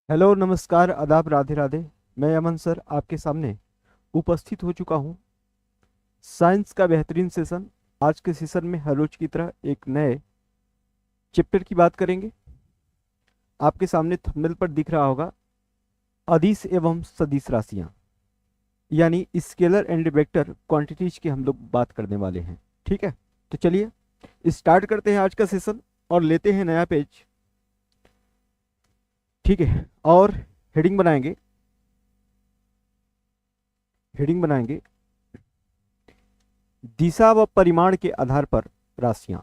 Hello, नमस्कार, आदाब, राधे राधे। मैं अमन सर आपके सामने उपस्थित हो चुका हूँ। साइंस का बेहतरीन सेशन। आज के सेशन में हर रोज की तरह एक नए चैप्टर की बात करेंगे। आपके सामने थंबनेल पर दिख रहा होगा अदिश एवं सदिश राशियां, यानी स्केलर एंड वेक्टर क्वांटिटीज की हम लोग बात करने वाले हैं। ठीक है, तो चलिए स्टार्ट करते हैं आज का सेशन और लेते हैं नया पेज। ठीक है, और हेडिंग बनाएंगे। हेडिंग बनाएंगे दिशा व परिमाण के आधार पर राशियां।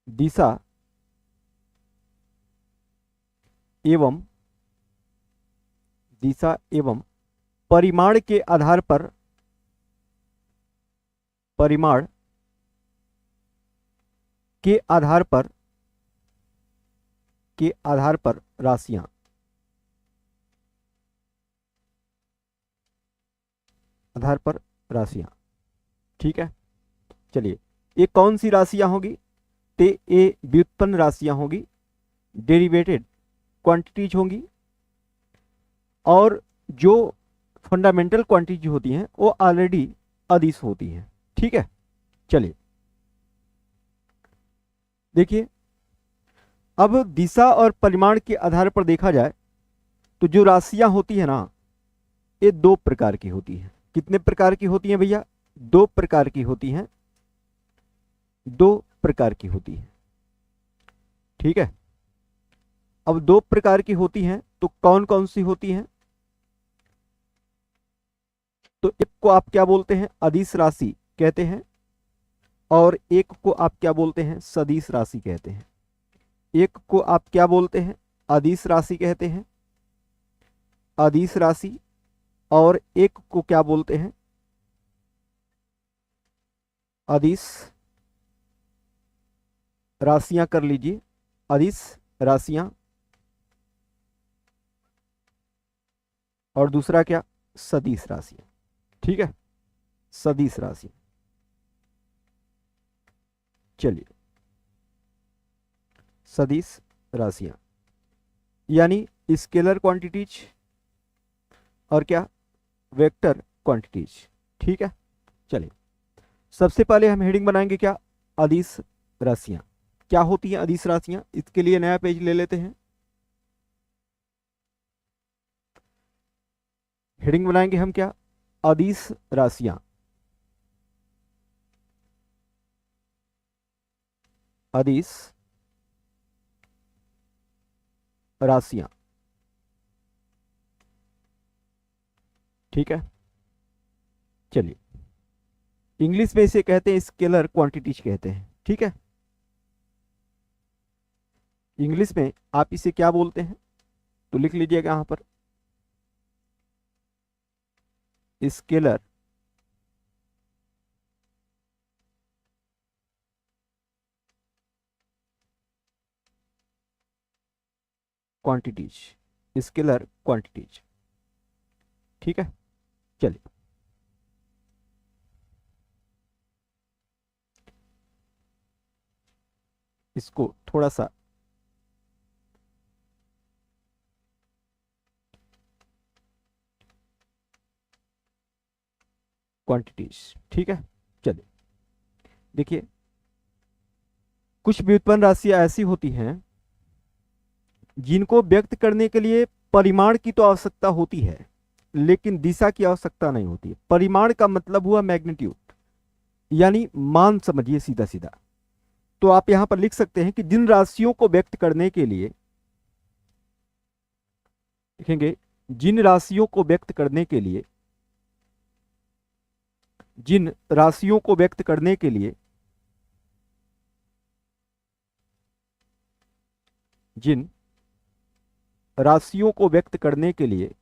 दिशा एवं दिशा एवं परिमाण के आधार पर परिमाण के आधार पर राशियां। आधार पर राशियां। ठीक है, चलिए ये कौन सी राशियां होगी? ते ये व्युत्पन्न राशियां होगी, डेरिवेटेड क्वांटिटीज होंगी, और जो फंडामेंटल क्वांटिटीज होती हैं वो ऑलरेडी अदिश होती हैं। ठीक है, चलिए देखिए, अब दिशा और परिमाण के आधार पर देखा जाए तो जो राशियां होती है ना, ये दो प्रकार की होती हैं। कितने प्रकार की होती हैं भैया? दो प्रकार की होती हैं। दो प्रकार की होती हैं। ठीक है, अब दो प्रकार की होती हैं तो कौन कौन सी होती हैं? तो एक को आप क्या बोलते हैं? अदिश राशि कहते हैं, और एक को आप क्या बोलते हैं? सदिश राशि कहते हैं। एक को आप क्या बोलते हैं? अदिश राशि कहते हैं, अदिश राशि। और एक को क्या बोलते हैं? अदिश राशियां कर लीजिए, अदिश राशियां। और दूसरा क्या? सदिश राशियां। ठीक है, सदिश राशि। चलिए, सदिश राशियां यानी स्केलर क्वांटिटीज और क्या? Vector quantities. ठीक है, चलिए सबसे पहले हम हेडिंग बनाएंगे क्या? अदिश राशियां। क्या होती हैं अदिश राशियां? इसके लिए नया पेज ले लेते हैं। हेडिंग बनाएंगे हम क्या? अदिश राशियां। अदिश राशियां। ठीक है, चलिए इंग्लिश में इसे कहते हैं स्केलर क्वांटिटीज कहते हैं। ठीक है, इंग्लिश में आप इसे क्या बोलते हैं? तो लिख लीजिएगा यहां पर, स्केलर क्वांटिटीज। Scalar quantities. ठीक है, चलिए इसको थोड़ा सा क्वांटिटीज। ठीक है, चलिए देखिए, कुछ व्युत्पन्न राशियां ऐसी होती हैं जिनको व्यक्त करने के लिए परिमाण की तो आवश्यकता होती है, लेकिन दिशा की आवश्यकता नहीं होती है। परिमाण का मतलब हुआ मैग्नीट्यूड, यानी मान समझिए सीधा सीधा। तो आप यहां पर लिख सकते हैं कि जिन राशियों को व्यक्त करने के लिए, लिखेंगे जिन राशियों को व्यक्त करने के लिए, जिन राशियों को व्यक्त करने के लिए, जिन राशियों को व्यक्त करने के लिए,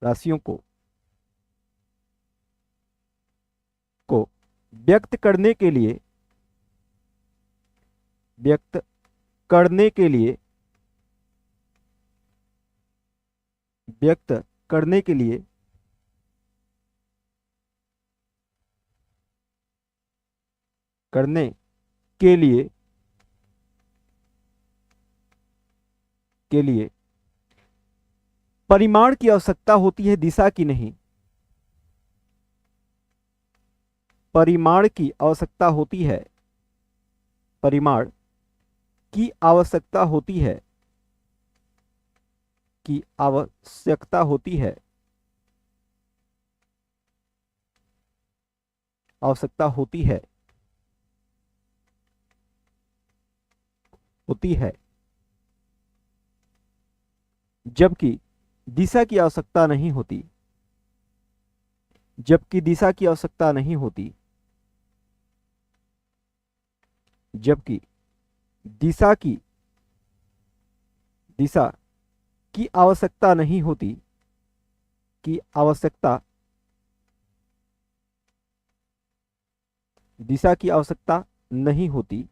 राशियों को व्यक्त करने के लिए, व्यक्त करने के लिए, व्यक्त करने के लिए करने के लिए के लिए परिमाण की आवश्यकता होती है, दिशा की नहीं। परिमाण की आवश्यकता होती है, परिमाण की आवश्यकता होती है, की आवश्यकता होती है, आवश्यकता होती है, होती है, जबकि दिशा की आवश्यकता नहीं होती, जबकि दिशा की आवश्यकता नहीं होती, जबकि दिशा की आवश्यकता नहीं होती, की आवश्यकता, दिशा की आवश्यकता नहीं होती,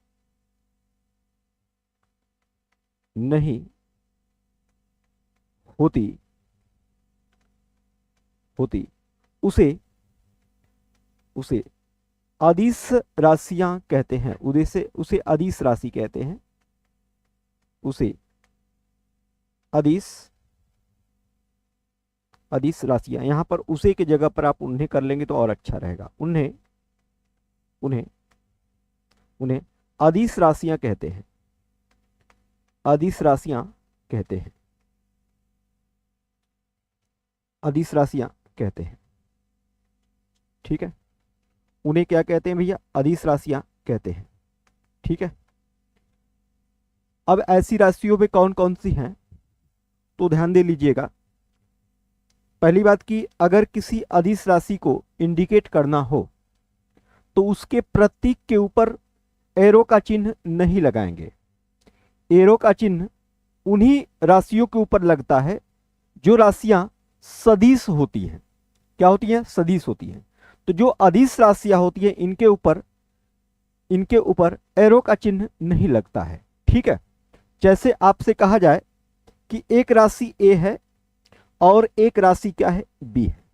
नहीं होती, होती, उसे अदिश राशियां कहते हैं। उसे अदिश राशि कहते हैं, उसे अदिश राशियां। यहां पर उसे की जगह पर आप उन्हें कर लेंगे तो और अच्छा रहेगा। उन्हें अदिश राशियां कहते हैं, अदिश राशियां कहते हैं, अदिश राशियां कहते हैं। ठीक है, उन्हें क्या कहते हैं भैया? अदिश राशियां कहते हैं। ठीक है, अब ऐसी राशियों में कौन कौन सी हैं तो ध्यान दे लीजिएगा। पहली बात कि अगर किसी अदिश राशि को इंडिकेट करना हो तो उसके प्रतीक के ऊपर एरो का चिन्ह नहीं लगाएंगे। एरो का चिन्ह उन्हीं राशियों के ऊपर लगता है जो राशियां सदिश होती हैं। क्या होती हैं? सदिश होती हैं। तो जो अदिश राशियां होती हैं इनके ऊपर एरो का चिन्ह नहीं लगता है। ठीक है, जैसे आपसे कहा जाए कि एक राशि ए है और एक राशि क्या है? बी है।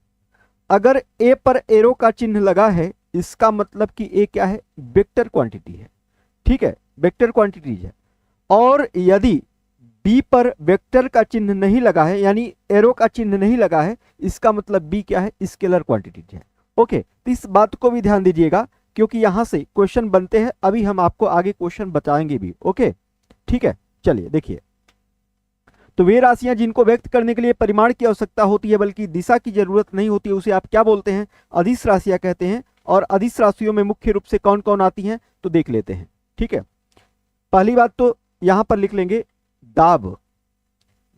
अगर ए पर एरो का चिन्ह लगा है इसका मतलब कि ए क्या है? वेक्टर क्वांटिटी है। ठीक है, वेक्टर क्वांटिटी है। और यदि बी पर वेक्टर का चिन्ह नहीं लगा है, यानी एरो का चिन्ह नहीं लगा है, इसका मतलब बी क्या है? स्केलर क्वांटिटी है। ओके, तो इस बात को भी ध्यान दीजिएगा क्योंकि यहां से क्वेश्चन बनते हैं। अभी हम आपको आगे क्वेश्चन बताएंगे भी। ओके, ठीक है, चलिए देखिए। तो वे राशियां जिनको व्यक्त करने के लिए परिमाण की आवश्यकता होती है बल्कि दिशा की जरूरत नहीं होती है, उसे आप क्या बोलते हैं? अदिश राशियां कहते हैं। और अदिश राशियों में मुख्य रूप से कौन कौन आती हैं तो देख लेते हैं। ठीक है, पहली बात तो यहां पर लिख लेंगे दाब।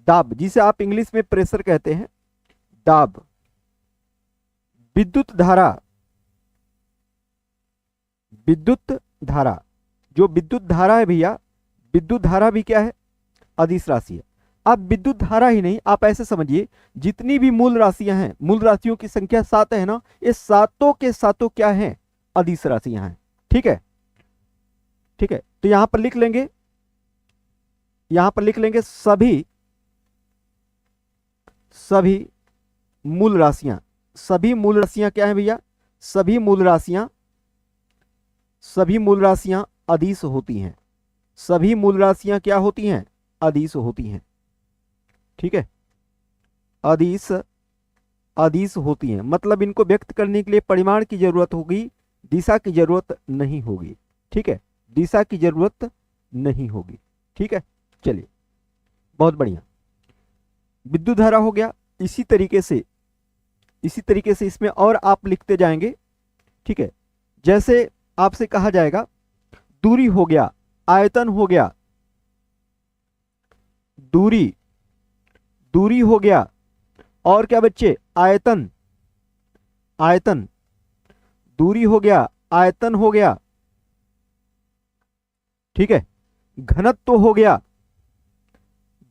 दाब जिसे आप इंग्लिश में प्रेशर कहते हैं, दाब। विद्युत धारा, विद्युत धारा, जो विद्युत धारा है भैया, विद्युत धारा भी क्या है? अदिश राशि है। अब विद्युत धारा ही नहीं, आप ऐसे समझिए जितनी भी मूल राशियां हैं, मूल राशियों की संख्या 7 है ना, ये सातों के सातों क्या हैं? अदिश राशियां हैं। ठीक है, ठीक है, तो यहां पर लिख लेंगे, यहां पर लिख लेंगे सभी मूल राशियां। सभी मूल राशियां क्या है भैया? सभी मूल राशियां अदिश होती हैं। सभी मूल राशियां क्या होती हैं? अदिश होती हैं। ठीक है, अदिश होती हैं, मतलब इनको व्यक्त करने के लिए परिमाण की जरूरत होगी, दिशा की जरूरत नहीं होगी। ठीक है, दिशा की जरूरत नहीं होगी। ठीक है, चलिए बहुत बढ़िया। विद्युत धारा हो गया। इसी तरीके से इसमें और आप लिखते जाएंगे। ठीक है, जैसे आपसे कहा जाएगा दूरी हो गया, आयतन हो गया, दूरी हो गया, और क्या बच्चे? आयतन, दूरी हो गया, आयतन हो गया। ठीक है, घनत्व हो गया,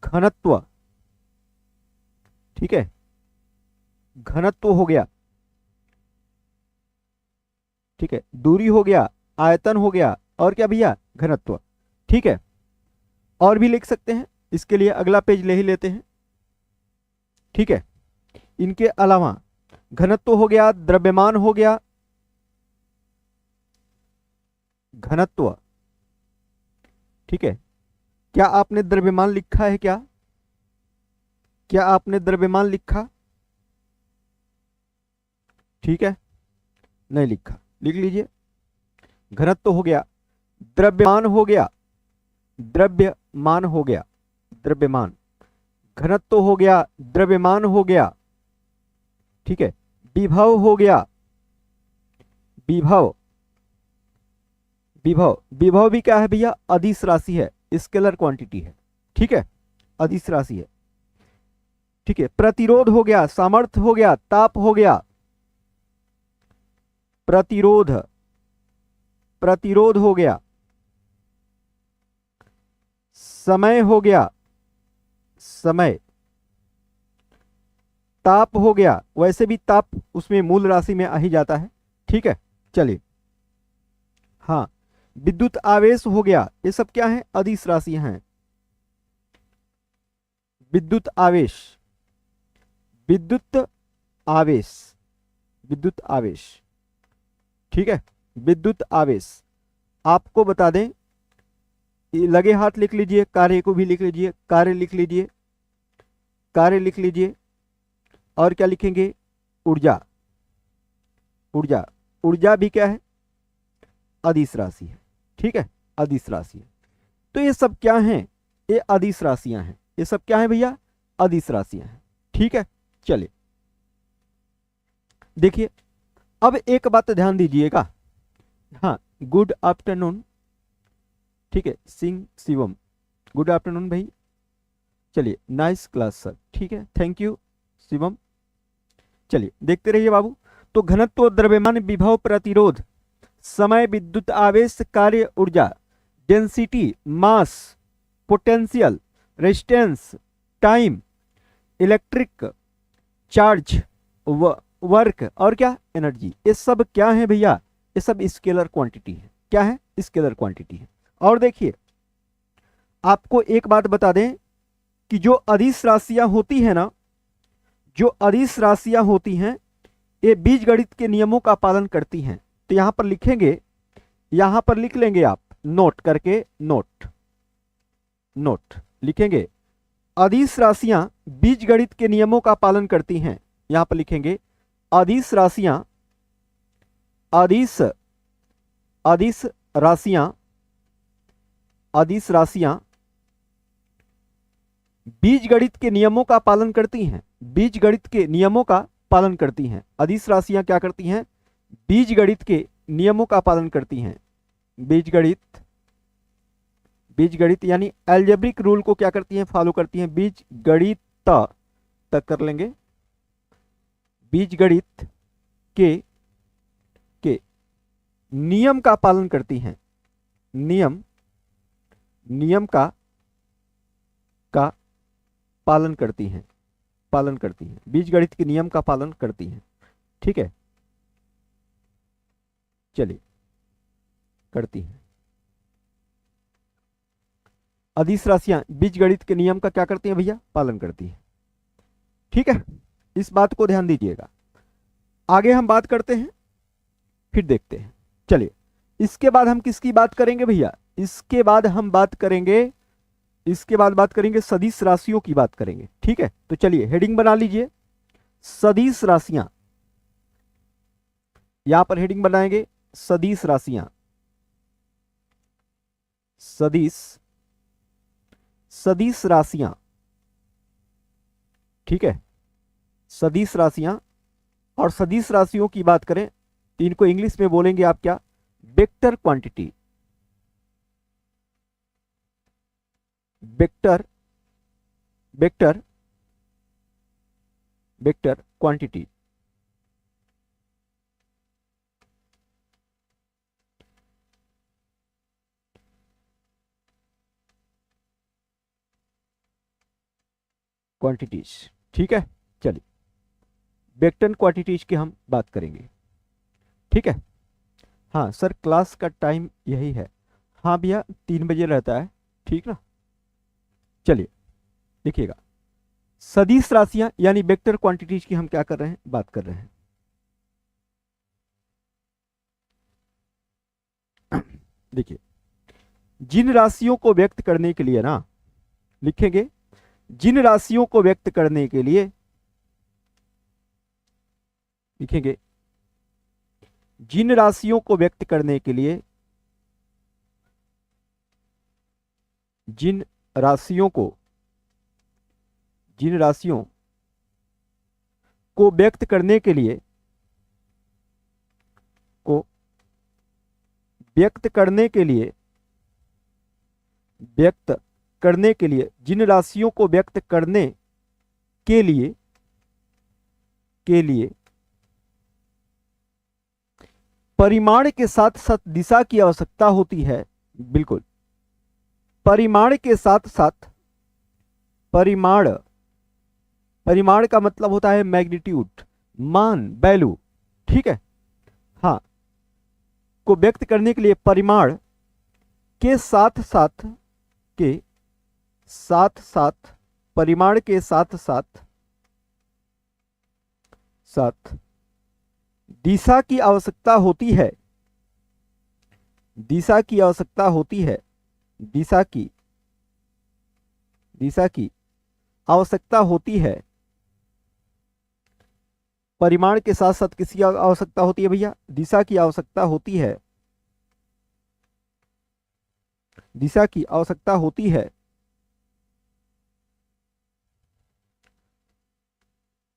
घनत्व। ठीक है, घनत्व हो गया। ठीक है, दूरी हो गया, आयतन हो गया, और क्या भैया? घनत्व। ठीक है, और भी लिख सकते हैं, इसके लिए अगला पेज ले ही लेते हैं। ठीक है, इनके अलावा घनत्व हो गया, द्रव्यमान हो गया, घनत्व। ठीक है, क्या आपने द्रव्यमान लिखा है क्या? क्या आपने द्रव्यमान लिखा? ठीक है, नहीं लिखा, लिख लीजिए। घनत्व हो गया, द्रव्यमान हो गया, द्रव्यमान हो गया, द्रव्यमान, घनत्व हो गया, द्रव्यमान हो गया, ठीक है। विभव हो गया, विभव, विभव, विभव भी क्या है भैया? अदिश राशि है, स्केलर क्वांटिटी है, ठीक है, अदिश राशि है, ठीक है। प्रतिरोध हो गया, सामर्थ्य हो गया, ताप हो गया, प्रतिरोध, प्रतिरोध हो गया, समय हो गया, समय, ताप हो गया, वैसे भी ताप उसमें मूल राशि में आ ही जाता है, ठीक है। चलिए, हाँ, विद्युत आवेश हो गया, ये सब क्या है? अदिश राशियां हैं। विद्युत आवेश, विद्युत आवेश, विद्युत आवेश, ठीक है, विद्युत आवेश। आपको बता दें, लगे हाथ लिख लीजिए, कार्य को भी लिख लीजिए, कार्य लिख लीजिए, कार्य लिख लीजिए, और क्या लिखेंगे? ऊर्जा, ऊर्जा, ऊर्जा भी क्या है? अदिश राशि है, ठीक है, अदिश राशि है। तो ये सब क्या हैं? ये अदिश राशियां हैं, ये सब क्या है भैया? अदिश राशियां हैं, ठीक है। चलिए देखिए, अब एक बात ध्यान दीजिएगा, हाँ, गुड आफ्टरनून, ठीक है, सिंह शिवम, गुड आफ्टरनून भाई। चलिए, नाइस क्लास सर, ठीक है, थैंक यू शिवम। चलिए देखते रहिए बाबू। तो घनत्व, द्रव्यमान, विभव, प्रतिरोध, समय, विद्युत आवेश, कार्य, ऊर्जा, density, mass, potential, resistance, time, electric charge, work, और क्या? एनर्जी। ये सब क्या है भैया? ये सब स्केलर क्वांटिटी है। क्या है? स्केलर क्वांटिटी है। और देखिए, आपको एक बात बता दें कि जो अदिश राशियां होती है ना, जो अदिश राशियां होती हैं, ये बीजगणित के नियमों का पालन करती हैं। तो यहां पर लिखेंगे, यहां पर लिख लेंगे आप नोट करके, नोट, नोट लिखेंगे, अदिश राशियां बीजगणित के नियमों का पालन करती हैं। यहां पर लिखेंगे अदिश राशियां, अदिश, अदिश राशियां, अदिश राशियां बीजगणित के नियमों का पालन करती हैं, बीजगणित के नियमों का पालन करती हैं। अदिश राशियां क्या करती हैं? बीजगणित के नियमों का पालन करती हैं। बीजगणित, बीजगणित यानी एल्जेब्रिक रूल को क्या करती हैं? फॉलो करती हैं। बीजगणित तक कर लेंगे, बीजगणित के नियम का पालन करती हैं, नियम, नियम का पालन करती हैं, पालन करती हैं, बीजगणित के नियम का पालन करती हैं, ठीक है। चलिए, करती हैं। अदिश राशियां बीजगणित के नियम का क्या करती हैं भैया? पालन करती हैं, ठीक है। इस बात को ध्यान दीजिएगा। आगे हम बात करते हैं, फिर देखते हैं। चलिए, इसके बाद हम किसकी बात करेंगे भैया? इसके बाद हम बात करेंगे, इसके बाद बात करेंगे सदिश राशियों की बात करेंगे, ठीक है। तो चलिए हेडिंग बना लीजिए, सदिश राशियां, यहां पर हेडिंग बनाएंगे सदिश राशियां, सदिश, सदिश राशियां, ठीक है, सदिश राशियां। और सदिश राशियों की बात करें तो इनको इंग्लिश में बोलेंगे आप क्या? Vector quantity, vector, vector, vector quantity, quantities, ठीक है। चलिए, वेक्टर क्वांटिटीज की हम बात करेंगे, ठीक है। हाँ सर, क्लास का टाइम यही है। हाँ भैया, 3 बजे रहता है, ठीक ना। चलिए देखिएगा, सदिश राशियां यानी वेक्टर क्वांटिटीज की हम क्या कर रहे हैं? बात कर रहे हैं। देखिए, जिन राशियों को व्यक्त करने के लिए ना लिखेंगे जिन राशियों को व्यक्त करने के लिए, लिखेंगे जिन राशियों को व्यक्त करने के लिए, जिन राशियों को व्यक्त करने के लिए, व्यक्त करने के लिए, जिन राशियों को व्यक्त करने के लिए परिमाण के साथ साथ दिशा की आवश्यकता होती है। बिल्कुल, परिमाण के साथ साथ, परिमाण का मतलब होता है मैग्नीट्यूड, मान, वैल्यू, ठीक है। हाँ, को व्यक्त करने के लिए परिमाण के साथ साथ परिमाण के साथ साथ दिशा की आवश्यकता होती है। दिशा की आवश्यकता होती है। दिशा की आवश्यकता होती है। परिमाण के साथ साथ किसकी आवश्यकता होती है भैया? दिशा की आवश्यकता होती है। दिशा की आवश्यकता होती है।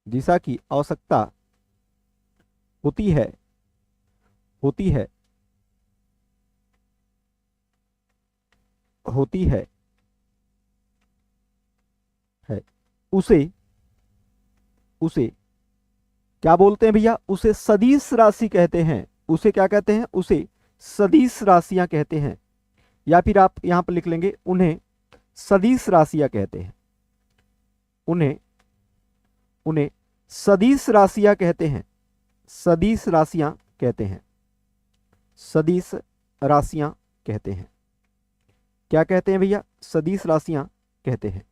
दिशा की आवश्यकता होती है। होती है। होती है। उसे क्या बोलते हैं भैया? उसे सदिश राशि कहते हैं। उसे क्या कहते हैं? उसे सदिश राशियां कहते हैं, या फिर आप यहां पर लिख लेंगे उन्हें सदिश राशियां कहते हैं। उन्हें सदिश राशियां कहते हैं। सदिश राशियां कहते हैं। सदिश राशियां कहते हैं। क्या कहते हैं भैया? सदिश राशियां कहते हैं।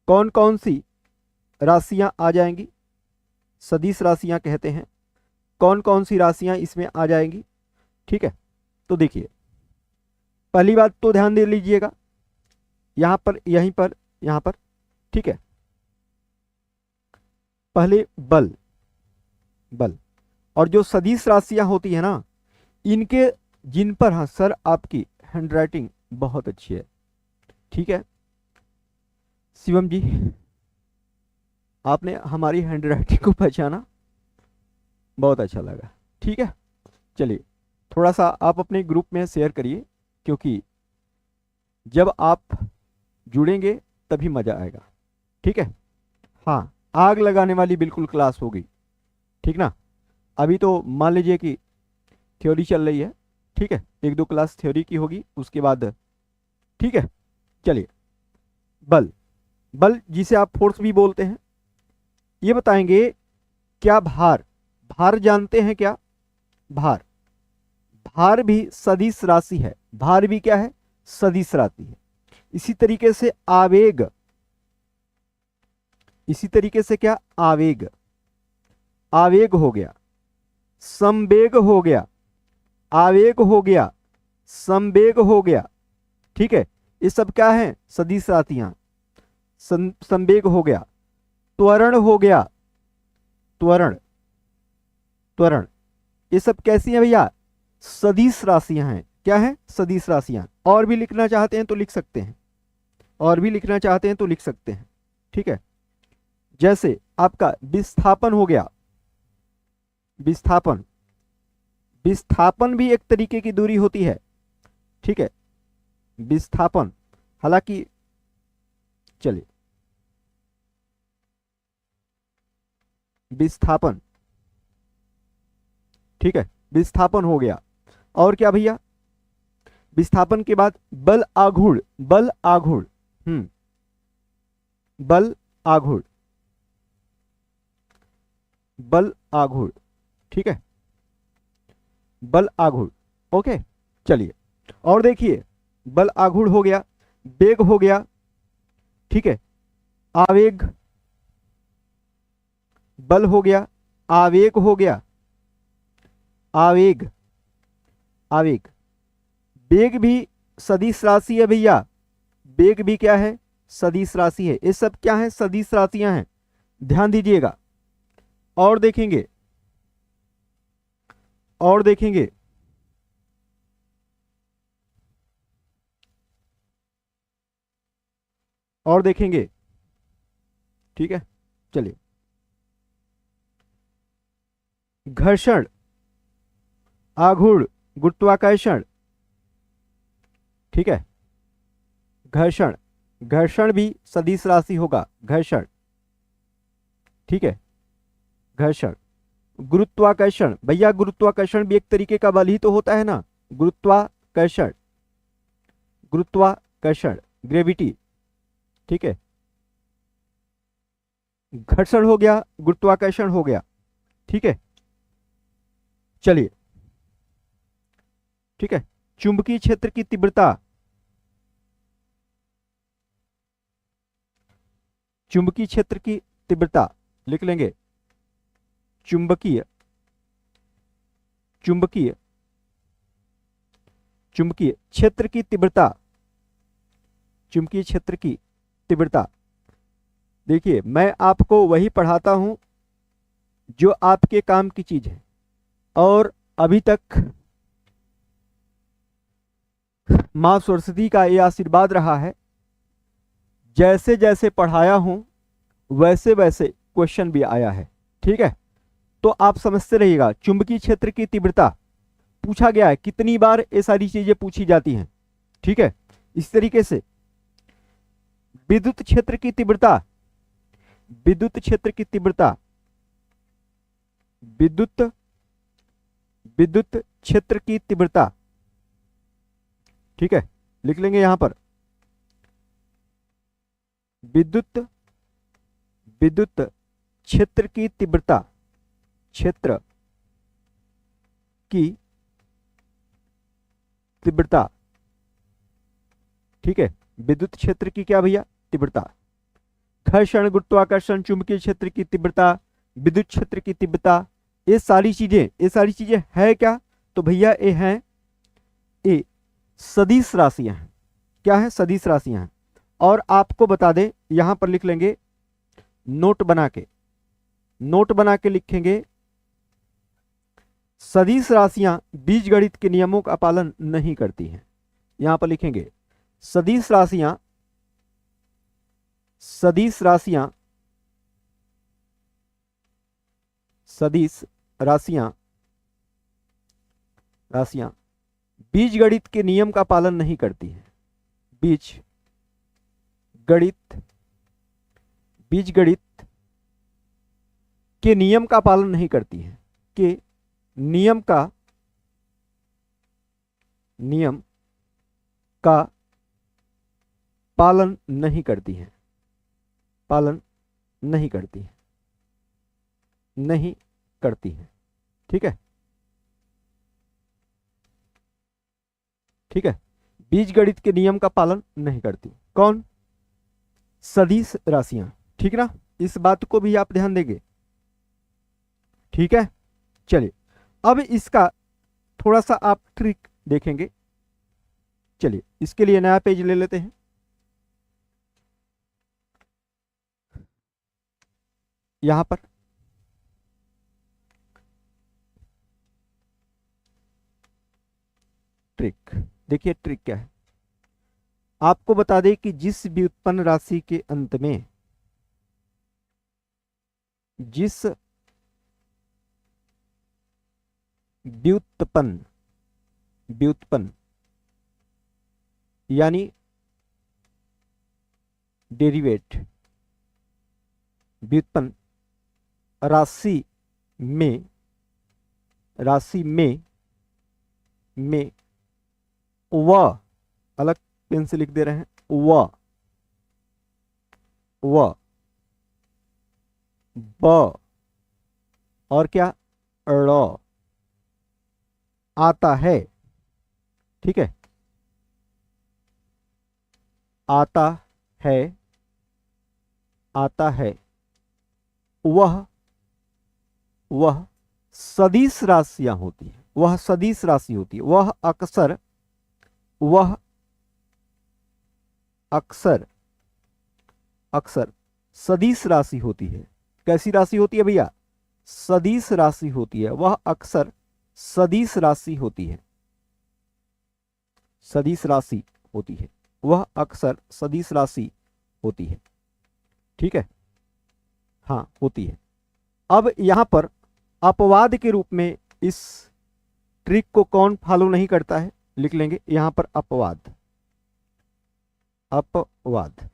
कौन कौन सी राशियां आ जाएंगी? सदिश राशियां कहते हैं। कौन कौन सी राशियां इसमें आ जाएंगी? ठीक है, तो देखिए, पहली बात तो ध्यान दे लीजिएगा, यहां पर, यहीं पर, यहां पर, ठीक है। पहले बल और जो सदिश राशियां होती है ना, इनके जिन पर, हाँ सर आपकी हैंडराइटिंग बहुत अच्छी है, ठीक है शिवम जी, आपने हमारी हैंडराइटिंग को पहचाना, बहुत अच्छा लगा। ठीक है, चलिए थोड़ा सा आप अपने ग्रुप में शेयर करिए, क्योंकि जब आप जुड़ेंगे तभी मज़ा आएगा। ठीक है, हाँ आग लगाने वाली बिल्कुल क्लास होगी, ठीक ना। अभी तो मान लीजिए कि थ्योरी चल रही है, ठीक है, 1-2 क्लास थ्योरी की होगी, उसके बाद ठीक है। चलिए, बल जिसे आप फोर्स भी बोलते हैं, ये बताएंगे क्या भार जानते हैं क्या? भार भी सदिश राशि है। भार भी क्या है? सदिश राशि है। इसी तरीके से आवेग, इसी तरीके से क्या? आवेग हो गया, संवेग हो गया, आवेग हो गया, संवेग हो गया, ठीक है, ये सब क्या है? सदिश राशियां। संवेग हो गया, त्वरण हो गया, त्वरण, ये सब कैसी हैं भैया? सदिश राशियां हैं। क्या है? सदिश राशियां। और भी लिखना चाहते हैं तो लिख सकते हैं, और भी लिखना चाहते हैं तो लिख सकते हैं, ठीक है। जैसे आपका विस्थापन हो गया, विस्थापन भी एक तरीके की दूरी होती है, ठीक है, विस्थापन। हालांकि चलिए, विस्थापन, ठीक है, विस्थापन हो गया। और क्या भैया? विस्थापन के बाद बल आघूर्ण, बल आघूर्ण, बल आघूर्ण, बल आघूर्ण, ठीक है, बल आघूर्ण। ओके, चलिए और देखिए, बल आघूर्ण हो गया, वेग हो गया, ठीक है, आवेग, बल हो गया, आवेग हो गया, आवेग, वेग भी सदिश राशि है भैया, वेग भी क्या है, सदिश राशि है। ये सब क्या है, सदिश राशियां हैं, ध्यान दीजिएगा। और देखेंगे, और देखेंगे और देखेंगे, ठीक है। चलिए, घर्षण, आघूर्ण, गुरुत्वाकर्षण, ठीक है। घर्षण, घर्षण भी सदिश राशि होगा, घर्षण, ठीक है। घर्षण, गुरुत्वाकर्षण, भैया गुरुत्वाकर्षण भी एक तरीके का बल ही तो होता है ना, गुरुत्वाकर्षण, गुरुत्वाकर्षण, ग्रेविटी, ठीक है। घर्षण हो गया, गुरुत्वाकर्षण हो गया, ठीक है। चलिए, ठीक है। चुंबकीय क्षेत्र की तीव्रता, चुंबकीय क्षेत्र की तीव्रता लिख लेंगे, चुंबकीय, चुंबकीय, चुंबकीय क्षेत्र की तीव्रता, चुंबकीय क्षेत्र की तीव्रता। देखिए, मैं आपको वही पढ़ाता हूं जो आपके काम की चीज है, और अभी तक मां सरस्वती का ये आशीर्वाद रहा है, जैसे जैसे पढ़ाया हूं वैसे वैसे क्वेश्चन भी आया है, ठीक है। तो आप समझते रहिएगा, चुंबकीय क्षेत्र की तीव्रता पूछा गया है, कितनी बार ये सारी चीजें पूछी जाती हैं, ठीक है। इस तरीके से विद्युत क्षेत्र की तीव्रता, विद्युत क्षेत्र की तीव्रता, विद्युत, विद्युत क्षेत्र की तीव्रता, ठीक है। लिख लेंगे यहां पर, विद्युत, विद्युत क्षेत्र की तीव्रता, क्षेत्र की तीव्रता, ठीक है। विद्युत क्षेत्र की क्या भैया, तीव्रता। घर्षण, गुरुत्वाकर्षण, चुंबकीय क्षेत्र की तीव्रता, विद्युत क्षेत्र की तीव्रता, ये सारी चीजें है क्या, तो भैया ये हैं, ये सदिश राशियां हैं। क्या है, सदिश राशियां हैं। और आपको बता दें, यहां पर लिख लेंगे नोट बना के, नोट बना के लिखेंगे, सदिश राशियां बीजगणित के नियमों का पालन नहीं करती हैं। यहां पर लिखेंगे सदिश राशियां, सदिश राशियां, सदिश राशियां, राशियां बीजगणित के नियम का पालन नहीं करती हैं। बीज गणित, बीजगणित के नियम का पालन नहीं करती हैं, के नियम का, नियम का पालन नहीं करती हैं, पालन नहीं करती हैं, नहीं करती हैं, ठीक है, ठीक है। बीजगणित के नियम का पालन नहीं करती कौन, सदिश राशियां, ठीक ना। इस बात को भी आप ध्यान देंगे, ठीक है। चलिए, अब इसका थोड़ा सा आप ट्रिक देखेंगे। चलिए, इसके लिए नया पेज ले लेते हैं। यहां पर ट्रिक देखिए, ट्रिक क्या है। आपको बता दें कि जिस व्युत्पन्न राशि के अंत में, जिस व्युत्पन्न, व्युत्पन्न यानी डेरिवेट, व्युत्पन्न राशि में, राशि में व, अलग पेन से लिख दे रहे हैं, व ब और क्या, ड़ आता है, ठीक है, आता है, आता है, वह सदिश राशियां होती है, वह सदिश राशि होती है, वह अक्सर अक्सर सदिश राशि होती है। कैसी राशि होती है भैया? सदिश राशि होती है। वह अक्सर सदिश राशि होती है। सदिश राशि होती है, वह अक्सर सदिश राशि होती है। ठीक है, हाँ होती है। अब यहां पर अपवाद के रूप में इस ट्रिक को कौन फॉलो नहीं करता है? लिख लेंगे यहां पर अपवाद। अपवाद,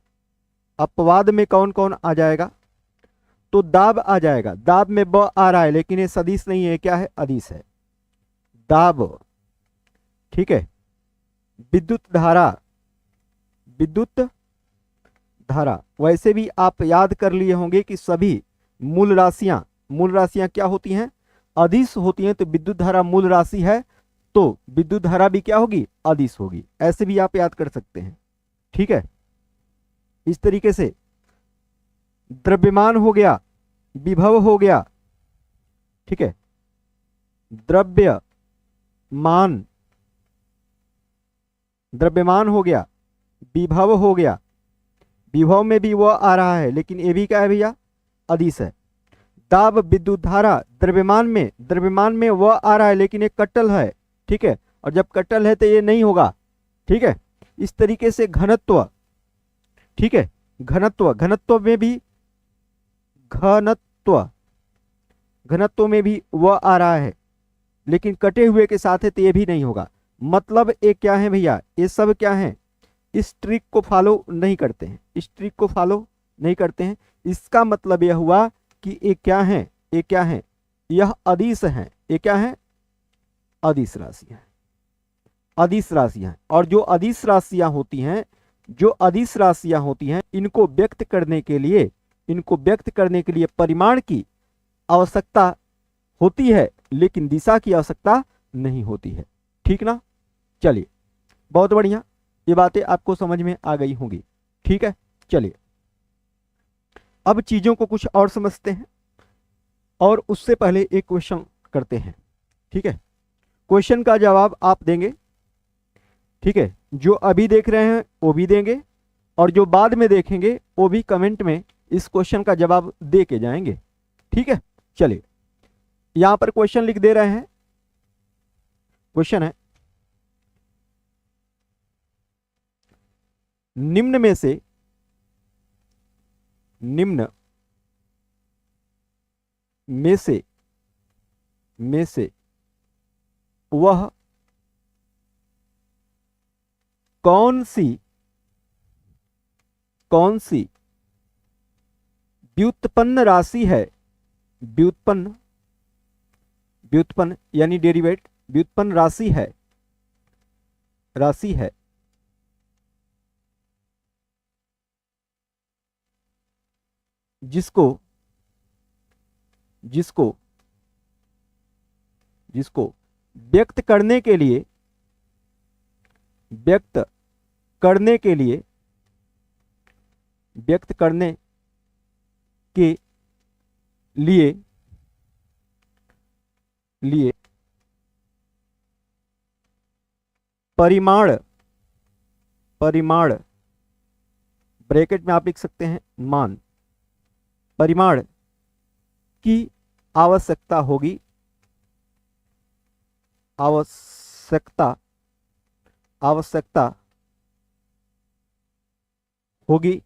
अपवाद में कौन कौन आ जाएगा? तो दाब आ जाएगा। दाब में ब आ रहा है लेकिन ये सदिश नहीं है, क्या है? अदिश है। दाब, ठीक है। विद्युत धारा, विद्युत धारा, वैसे भी आप याद कर लिए होंगे कि सभी मूल राशियां क्या होती हैं? अदिश होती हैं। तो विद्युत धारा मूल राशि है तो विद्युत धारा भी क्या होगी? अदिश होगी। ऐसे भी आप याद कर सकते हैं। ठीक है, इस तरीके से द्रव्यमान हो गया, विभव हो गया, ठीक है। द्रव्यमान, द्रव्यमान हो गया, विभव हो गया। विभव में भी वो आ रहा है लेकिन ये भी क्या है भैया? अदिश है। दाब, विद्युत धारा, द्रव्यमान में वह आ रहा है लेकिन ये कट्टल है, ठीक है। और जब कट्टल है तो ये नहीं होगा, ठीक है। इस तरीके से घनत्व, ठीक है, घनत्व में भी घनत्व में भी वह आ रहा है लेकिन कटे हुए के साथ है तो ये भी नहीं होगा। मतलब ये क्या है भैया? ये सब क्या है? इस ट्रिक को फॉलो नहीं करते हैं, इस ट्रिक को फॉलो नहीं करते हैं। इसका मतलब यह हुआ कि ये क्या है? ये क्या है? यह अदिश है। ये क्या है? अदिश राशियां, अदिश राशियां। और जो अदिश राशियां होती हैं, जो अदिश राशियां होती हैं, इनको व्यक्त करने के लिए, इनको व्यक्त करने के लिए परिमाण की आवश्यकता होती है लेकिन दिशा की आवश्यकता नहीं होती है। ठीक ना? चलिए, बहुत बढ़िया, ये बातें आपको समझ में आ गई होंगी। ठीक है, चलिए अब चीजों को कुछ और समझते हैं और उससे पहले एक क्वेश्चन करते हैं। ठीक है, क्वेश्चन का जवाब आप देंगे, ठीक है। जो अभी देख रहे हैं वो भी देंगे और जो बाद में देखेंगे वो भी कमेंट में इस क्वेश्चन का जवाब दे के जाएंगे। ठीक है, चलिए यहां पर क्वेश्चन लिख दे रहे हैं। क्वेश्चन है, निम्न में से वह कौन सी व्युत्पन्न राशि है? व्युत्पन्न यानी डेरिवेट, व्युत्पन्न राशि है जिसको व्यक्त करने के लिए परिमाण ब्रैकेट में आप लिख सकते हैं मान, परिमाण की आवश्यकता होगी, आवश्यकता होगी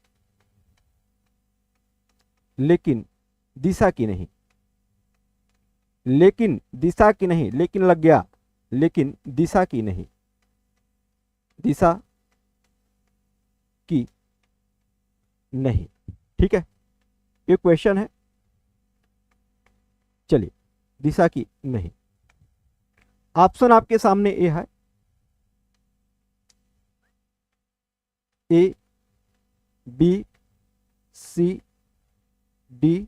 लेकिन दिशा की नहीं, लेकिन लग गया, लेकिन दिशा की नहीं, ठीक है। ये क्वेश्चन है। चलिए, दिशा की नहीं। ऑप्शन आपके सामने ए है, ए, बी, सी, डी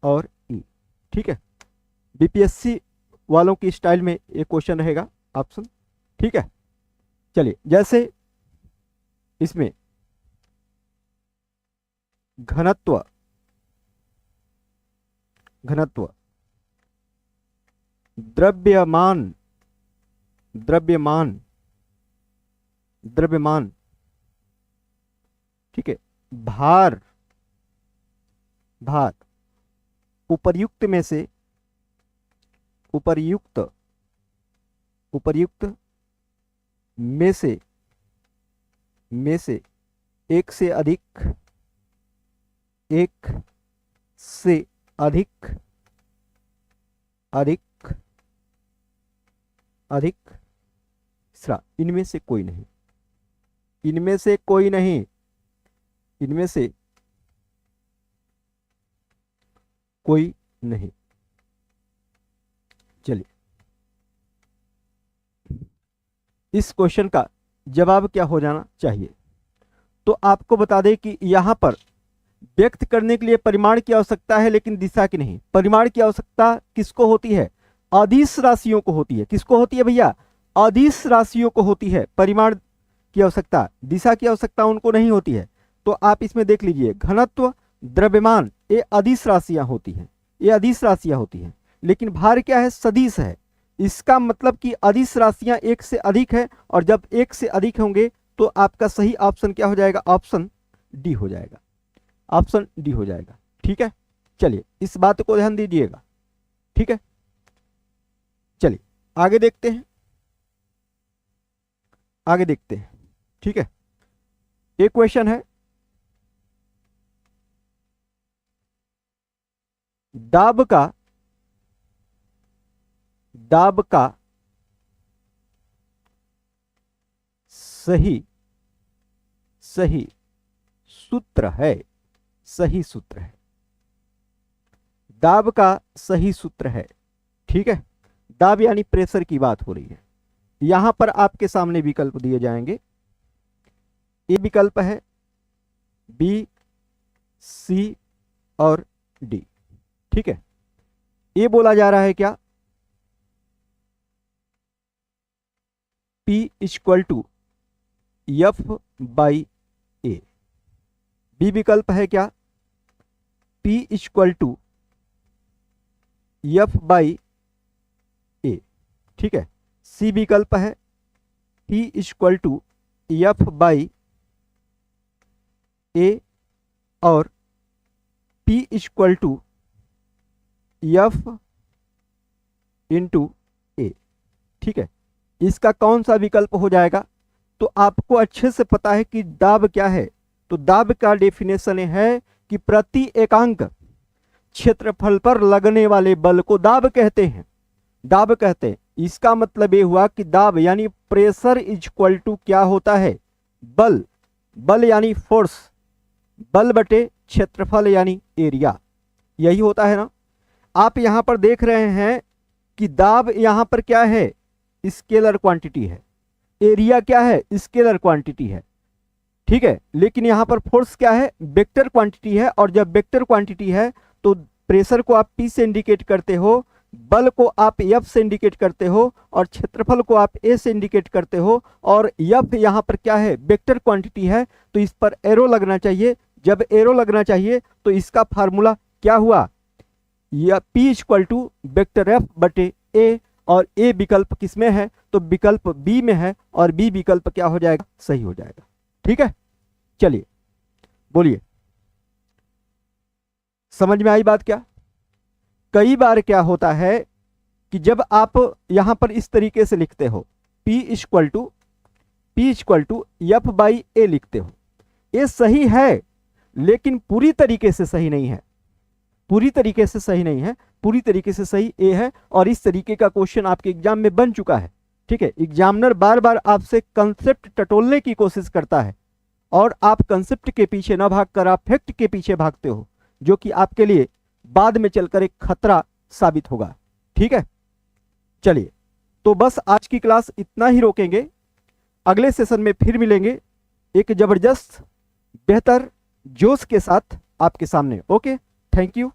और ई। ठीक है, बीपीएससी वालों की स्टाइल में ये क्वेश्चन रहेगा ऑप्शन। ठीक है, चलिए जैसे इसमें घनत्व द्रव्यमान ठीक है। भार, भार उपर्युक्त में से, उपर्युक्त उपर्युक्त में से एक से अधिक, एक से अधिक, अधिक, अधिक, तीसरा इनमें से कोई नहीं, इनमें से कोई नहीं, इनमें से कोई नहीं। चलिए, इस क्वेश्चन का जवाब क्या हो जाना चाहिए? तो आपको बता दें कि यहां पर व्यक्त करने के लिए परिमाण की आवश्यकता है लेकिन दिशा की नहीं। परिमाण की आवश्यकता किसको होती है? अदिश राशियों को होती है। किसको होती है भैया? अदिश राशियों को होती है परिमाण की आवश्यकता, दिशा की आवश्यकता उनको नहीं होती है। तो आप इसमें देख लीजिए, घनत्व, द्रव्यमान, ये अदिश राशियां होती हैं, ये अदिश राशियां होती हैं। लेकिन भार क्या है? सदिश है। इसका मतलब कि अदिश राशियां एक से अधिक है, और जब एक से अधिक होंगे तो आपका सही ऑप्शन क्या हो जाएगा? ऑप्शन डी हो जाएगा, ऑप्शन डी हो जाएगा। ठीक है, चलिए इस बात को ध्यान दीजिएगा। ठीक है, चलिए आगे देखते हैं, आगे देखते हैं। ठीक है, एक क्वेश्चन है, दाब का सही सूत्र है, सही सूत्र है, दाब का सही सूत्र है। ठीक है, दाब यानी प्रेशर की बात हो रही है। यहां पर आपके सामने विकल्प दिए जाएंगे। ए विकल्प है, बी, सी और डी। ठीक है, ए बोला जा रहा है क्या? P equal to F by A. B विकल्प है क्या? P equal to F by A. ठीक है, सी विकल्प है P equal to F by A और P equal to F into A. ठीक है, इसका कौन सा विकल्प हो जाएगा? तो आपको अच्छे से पता है कि दाब क्या है। तो दाब का डेफिनेशन है कि प्रति एकांक क्षेत्रफल पर लगने वाले बल को दाब कहते हैं, दाब कहते हैं। इसका मतलब ये हुआ कि दाब यानी प्रेशर इक्वल टू क्या होता है? बल, बल यानी फोर्स, बल बटे क्षेत्रफल यानी एरिया, यही होता है ना। आप यहां पर देख रहे हैं कि दाब यहां पर क्या है? स्केलर क्वांटिटी है, एरिया क्या है? स्केलर क्वांटिटी है। ठीक है, लेकिन यहां पर फोर्स क्या है? वेक्टर क्वांटिटी है। और जब वेक्टर क्वांटिटी है तो प्रेशर को आप P से इंडिकेट करते हो, बल को आप F से इंडिकेट करते हो, और क्षेत्रफल को आप A से इंडिकेट करते हो। और F यहां पर क्या है? वेक्टर क्वांटिटी है, तो इस पर एरो लगना चाहिए। जब एरो लगना चाहिए तो इसका फार्मूला क्या हुआ? या P equal to vector F बटे A, और ए विकल्प किसमें है? तो विकल्प बी में है, और बी विकल्प क्या हो जाएगा? सही हो जाएगा। ठीक है, चलिए बोलिए, समझ में आई बात क्या? कई बार क्या होता है कि जब आप यहां पर इस तरीके से लिखते हो, P equal to F by A लिखते हो, ये सही है लेकिन पूरी तरीके से सही नहीं है, पूरी तरीके से सही नहीं है, पूरी तरीके से सही ए है। और इस तरीके का क्वेश्चन आपके एग्जाम में बन चुका है। ठीक है, एग्जामिनर बार बार आपसे कंसेप्ट टटोलने की कोशिश करता है, और आप कंसेप्ट के पीछे ना भागकर आप फैक्ट के पीछे भागते हो, जो कि आपके लिए बाद में चलकर एक खतरा साबित होगा। ठीक है, चलिए तो बस आज की क्लास इतना ही रोकेंगे, अगले सेशन में फिर मिलेंगे एक जबरदस्त बेहतर जोश के साथ आपके सामने। Okay, thank you.